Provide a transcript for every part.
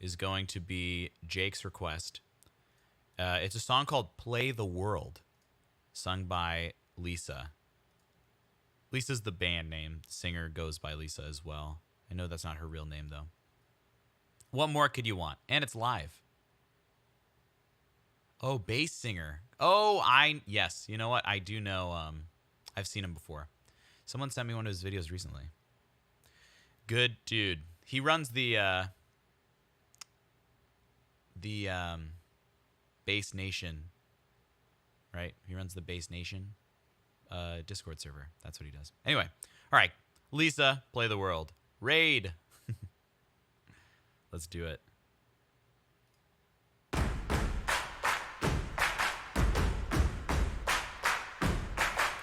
is going to be Jake's request. It's a song called Play the World, sung by LiSA. LiSA's the band name. The singer goes by LiSA as well. I know that's not her real name, though. What more could you want? And it's live. Oh, bass singer. Oh, yes. You know what? I do know. I've seen him before. Someone sent me one of his videos recently. Good dude. He runs the Bass Nation, right? He runs the Bass Nation Discord server. That's what he does. Anyway, all right. LiSA, Play the World. Raid. Let's do it.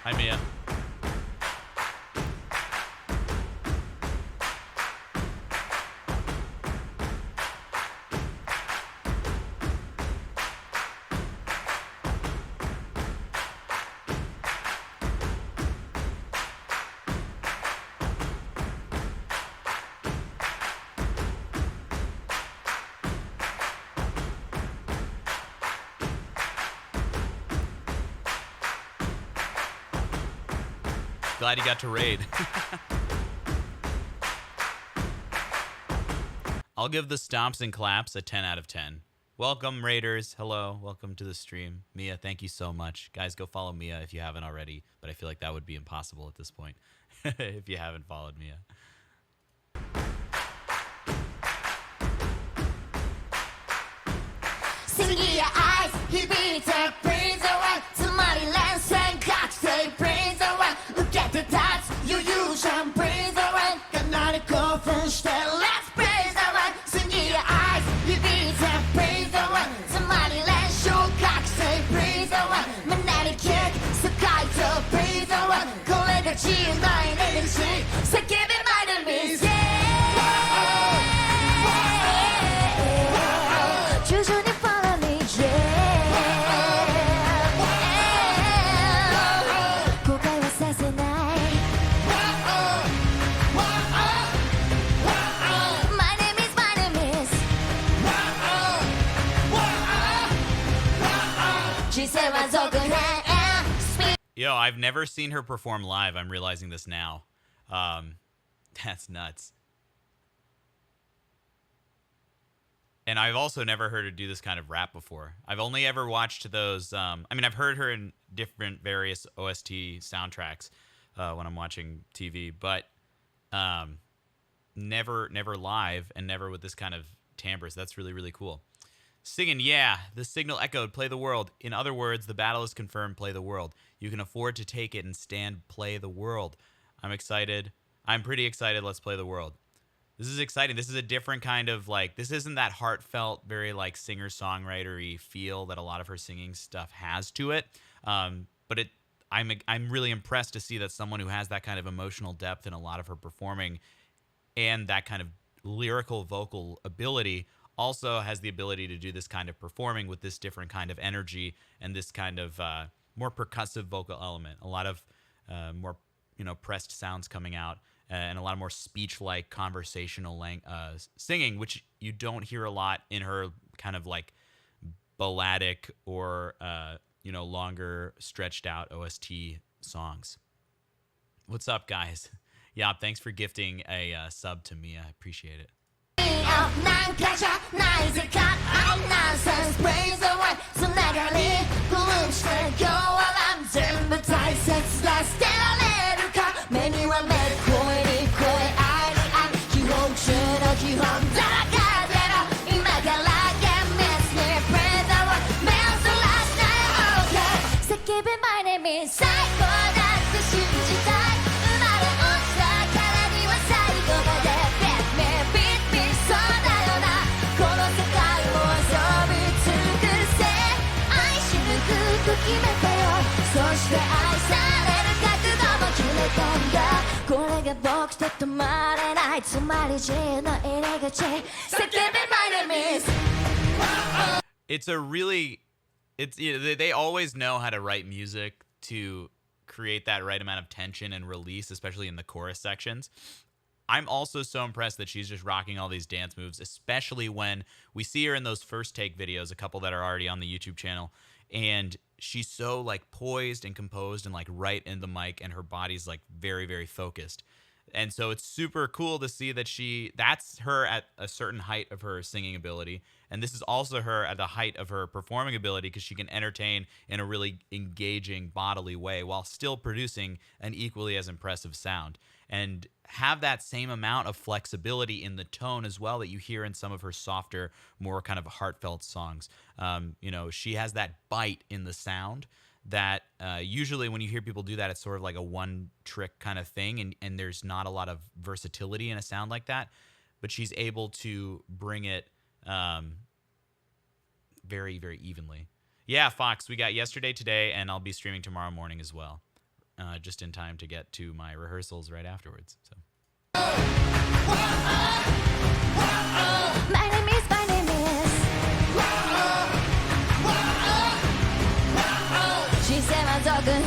Hi, Mia. Glad you got to raid. I'll give the stomps and claps a 10 out of 10. Welcome, raiders. Hello. Welcome to the stream. Mia, thank you so much. Guys, go follow Mia if you haven't already, but I feel like that would be impossible at this point if you haven't followed Mia. Singing your eyes, he beats a praise away. Somebody lands and catch, say praise away. Look at the dots, you use and praise away. Cannot go first, let's praise away. Singing your eyes, he beats a praise away. Somebody lands, you catch, say praise away. Magnetic kick, so kite to praise away. Collega G, 9 energy, so give it my enemies, yeah. Yo, I've never seen her perform live. I'm realizing this now. That's nuts. And I've also never heard her do this kind of rap before. I've only ever watched those. I mean, I've heard her in different various OST soundtracks when I'm watching TV, but never live and never with this kind of timbre. So that's really, really cool. Singing, yeah, the signal echoed, play the world. In other words, the battle is confirmed, play the world. You can afford to take it and stand, play the world. I'm excited. I'm pretty excited, let's play the world. This is exciting. This is a different kind of, like, this isn't that heartfelt, very, like, singer-songwriter-y feel that a lot of her singing stuff has to it. But I'm really impressed to see that someone who has that kind of emotional depth in a lot of her performing and that kind of lyrical vocal ability also has the ability to do this kind of performing with this different kind of energy and this kind of more percussive vocal element. A lot of more, pressed sounds coming out and a lot of more speech-like conversational singing, which you don't hear a lot in her kind of like balladic or, longer stretched out OST songs. What's up, guys? Yeah, thanks for gifting a sub to Mia. I appreciate it. なんかじゃないぜか I'm nonsense praise away つながりグループして今日はラン全部大切だ捨てられるか目には目声に声愛に愛基本中の基本だらかでの今から厳密に praise away 目をそらして OK 叫べ my name is 最高だって信じたい生まれ落ちたからには最後まで Get me beat me そうだよなこの世界を遊び尽くせ愛し抜くと決めたよそして愛される覚悟も決めたんだこれが僕と止まれないつまり G の入り口叫べ My name is It's a really, they always know how to write music to create that right amount of tension and release, especially in the chorus sections. I'm also so impressed that she's just rocking all these dance moves, especially when we see her in those first take videos, a couple that are already on the YouTube channel, and she's so like poised and composed and like right in the mic, and her body's like very, very focused. And so it's super cool to see that that's her at a certain height of her singing ability. And this is also her at the height of her performing ability, because she can entertain in a really engaging bodily way while still producing an equally as impressive sound. And have that same amount of flexibility in the tone as well that you hear in some of her softer, more kind of heartfelt songs. She has that bite in the sound that usually when you hear people do that, it's sort of like a one trick kind of thing, and there's not a lot of versatility in a sound like that, but she's able to bring it very, very evenly. Yeah, Fox, we got yesterday, today, and I'll be streaming tomorrow morning as well, just in time to get to my rehearsals right afterwards. So. My name is She said my dog could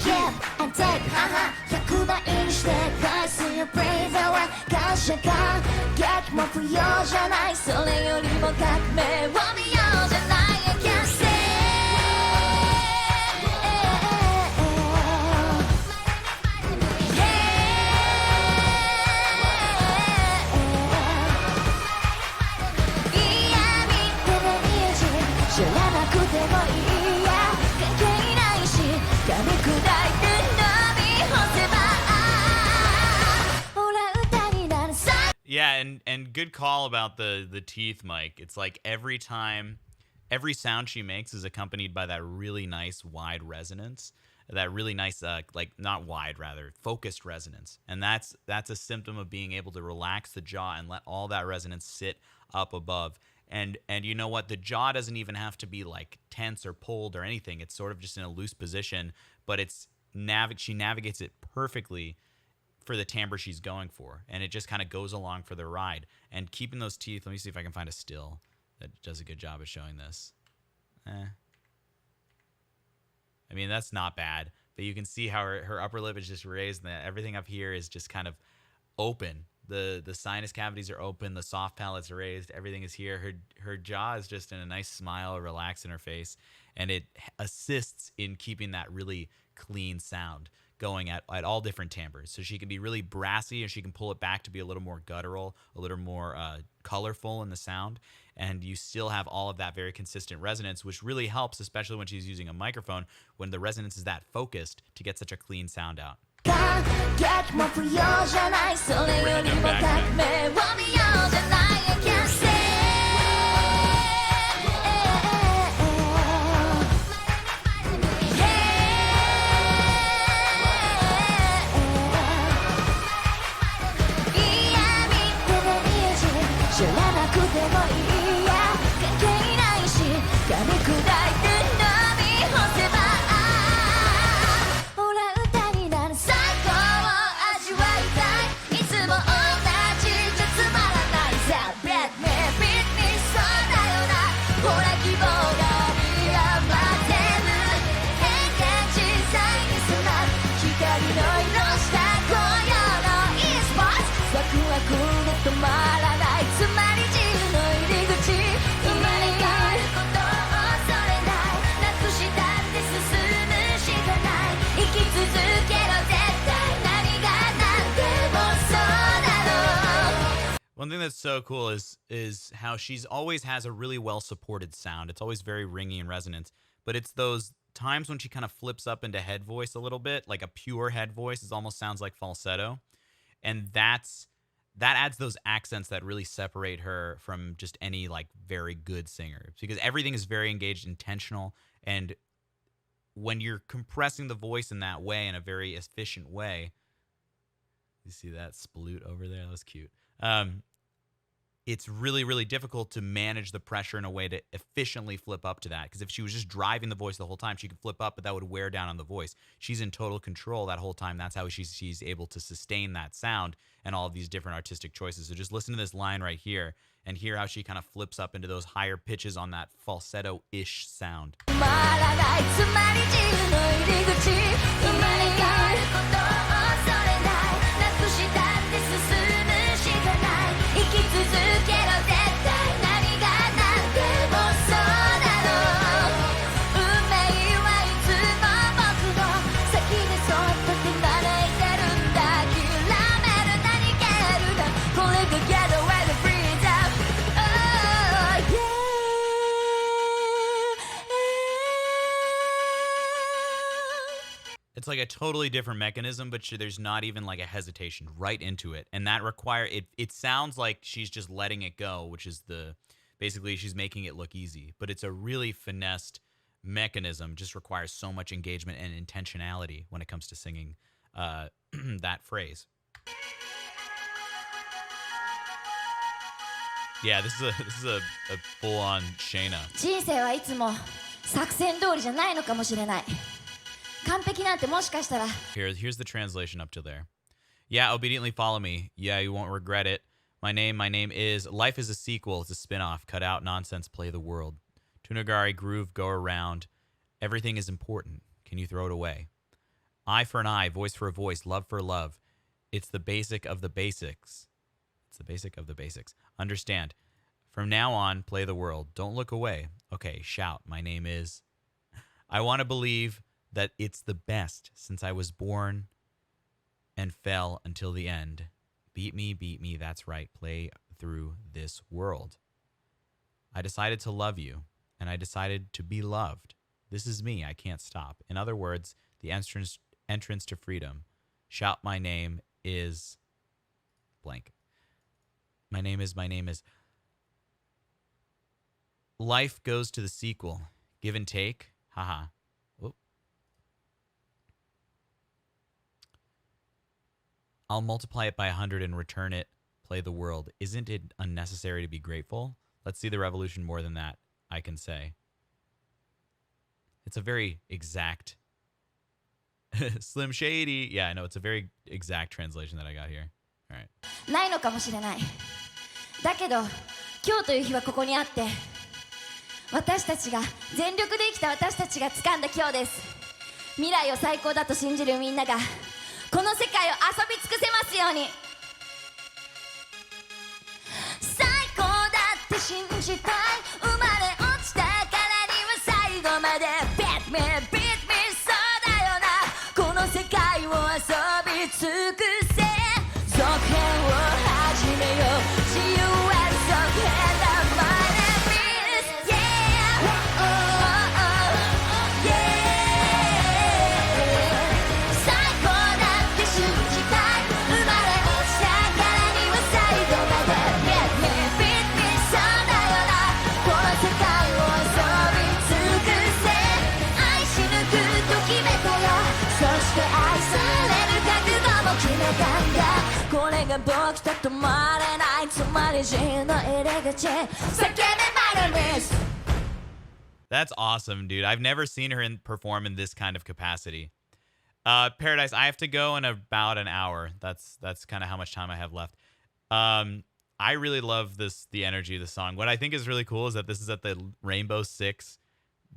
give and take 100倍にして返すよ Praise the one 感謝感激も不要じゃないそれよりも革命を見ようじゃない I can't say知らなくてもいいや関係ないし噛み砕いて飲み干せばほら歌になるさ Yeah, and good call about the teeth, Mike. It's like every every sound she makes is accompanied by that really nice wide resonance, that really nice like not wide, rather focused resonance. And that's a symptom of being able to relax the jaw and let all that resonance sit up above. And you know what? The jaw doesn't even have to be like tense or pulled or anything. It's sort of just in a loose position, but she navigates it perfectly for the timbre she's going for, and it just kind of goes along for the ride. And keeping those teeth, let me see if I can find a still that does a good job of showing this. I mean, that's not bad, but you can see how her upper lip is just raised, and everything up here is just kind of open. The sinus cavities are open, the soft palate's raised, everything is here. Her jaw is just in a nice smile, relaxed in her face, and it assists in keeping that really clean sound going at all different timbres. So she can be really brassy, or she can pull it back to be a little more guttural, a little more colorful in the sound, and you still have all of that very consistent resonance, which really helps, especially when she's using a microphone, when the resonance is that focused, to get such a clean sound out. 感激も不要じゃないそれよりも革命を見ようじゃない I can't say嫌みってね知らなくてもいいや関係ないし噛み砕いて飲み干せばほら歌になる最高を味わいたいいつも同じじゃつまらないさ Bad man beat me そうだよなほら希望が見余ってる変幻自在に迫る光の色した今夜の e-sports ワクワクで止まらないつまり自由の入り口生まれ変わることを恐れないなくしたって進むしかない生き続けろ絶対何が何でもそうだろう One thing that's so cool is how she's always has a really well supported sound. It's always very ringy and resonant, but it's those times when she kind of flips up into head voice a little bit, like a pure head voice. It almost sounds like falsetto, and that adds those accents that really separate her from just any like very good singer, because everything is very engaged, intentional, and when you're compressing the voice in that way, in a very efficient way, you see that sploot over there? That was cute. It's really, really difficult to manage the pressure in a way to efficiently flip up to that. Because if she was just driving the voice the whole time, she could flip up, but that would wear down on the voice. She's in total control that whole time. That's how she's able to sustain that sound and all of these different artistic choices. So just listen to this line right here and hear how she kind of flips up into those higher pitches on that falsetto-ish sound. 止まらないつまり自由の入り口生まれ変わることを恐れないなくしたって進 like a totally different mechanism, but there's not even like a hesitation, right into it. And that it sounds like she's just letting it go, which is basically she's making it look easy, but it's a really finessed mechanism, just requires so much engagement and intentionality when it comes to singing that phrase. Yeah, this is a full-on Shayna. 人生はいつも作戦通りじゃないのかもしれない。完璧なんてもしかしたら。 Here's the translation up to there. Yeah, obediently follow me. Yeah, you won't regret it. My name is. Life is a sequel. It's a spin-off. Cut out nonsense. Play the world. Tunagari, groove, go around. Everything is important. Can you throw it away? Eye for an eye, voice for a voice, love for love. It's the basic of the basics. It's the basic of the basics. Understand. From now on, play the world. Don't look away. Okay, shout. My name is. I want to believe that it's the best since I was born and fell until the end. Beat me, that's right. Play through this world. I decided to love you, and I decided to be loved. This is me. I can't stop. In other words, the entrance to freedom. Shout my name is blank. My name is. Life goes to the sequel. Give and take. Haha. Whoop. I'll multiply it by 100 and return it. Play the world. Isn't it unnecessary to be grateful? Let's see the revolution more than that, I can say. It's a very exact Slim Shady. Yeah, I know. It's a very exact translation that I got here. All right. ないのかもしれない。だけど今日という日はここにあって、私たちが全力で生きた私たちが掴んだ今日です。未来を最高だと信じるみんながこの世界を遊び尽くせますように。最高だって信じたい。生まれ落ちたからには最後まで Beat me, beat me そうだよな。この世界を遊び尽くせ。続編を始めよう。自由は続編だ。My name is yeah, oh, oh, yeah。最高だって信じたい。生まれ落ちたからには最後まで Beat me, beat me そうだよな。この世界を遊び尽くせ。愛し抜くと決めたよ。そして愛される覚悟も決めたんだ。これが僕と止まれないつまり人の入り口。叫べ My name is。 That's awesome, dude. I've never seen her perform in this kind of capacity. Paradise, I have to go in about an hour. That's kind of how much time I have left. I really love the energy of the song. What I think is really cool is that this is at the Rainbow Six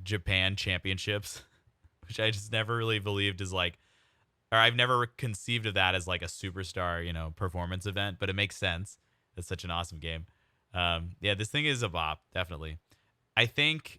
Japan Championships, which I just never really believed is like, or I've never conceived of that as like a superstar, performance event, but it makes sense. It's such an awesome game. Yeah, this thing is a bop, definitely. I think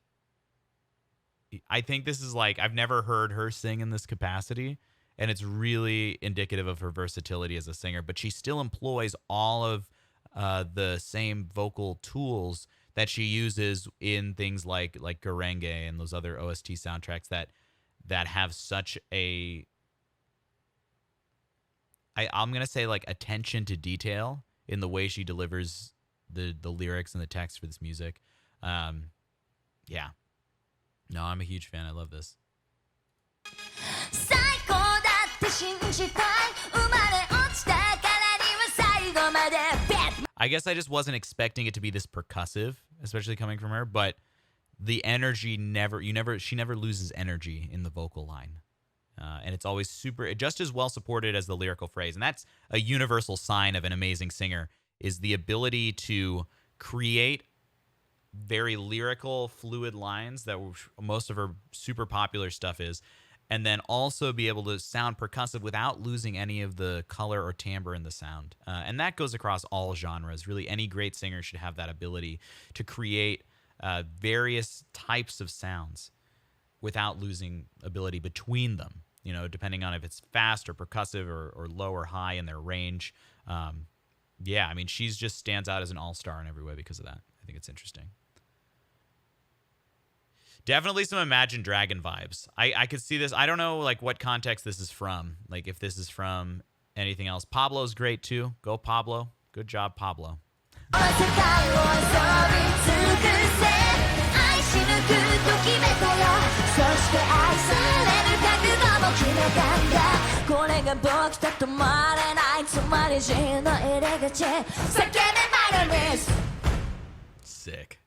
this is like, I've never heard her sing in this capacity, and it's really indicative of her versatility as a singer, but she still employs all of the same vocal tools that she uses in things like Garenge and those other OST soundtracks that have such a, I'm going to say like attention to detail in the way she delivers the lyrics and the text for this music. Yeah. No, I'm a huge fan. I love this. 最高だって信じたい。生まれ落ちたからには最後まで Beat me。 I guess I just wasn't expecting it to be this percussive, especially coming from her, but the energy she never loses energy in the vocal line. And it's always just as well supported as the lyrical phrase. And that's a universal sign of an amazing singer, is the ability to create very lyrical, fluid lines that most of her super popular stuff is, and then also be able to sound percussive without losing any of the color or timbre in the sound. And that goes across all genres. Really, any great singer should have that ability to create various types of sounds without losing ability between them, depending on if it's fast or percussive or low or high in their range. Yeah, I mean, she's just stands out as an all-star in every way because of that. I think it's interesting. Definitely some Imagine Dragon vibes. I could see this. I don't know like what context this is from. Like if this is from anything else. Pablo's great too. Go Pablo. Good job, Pablo. 世界を遊び尽くせ愛し抜くと決めたよそして愛される覚悟も決めたんだこれが僕と止まれないつまり G の入り口叫べ My name is Sick.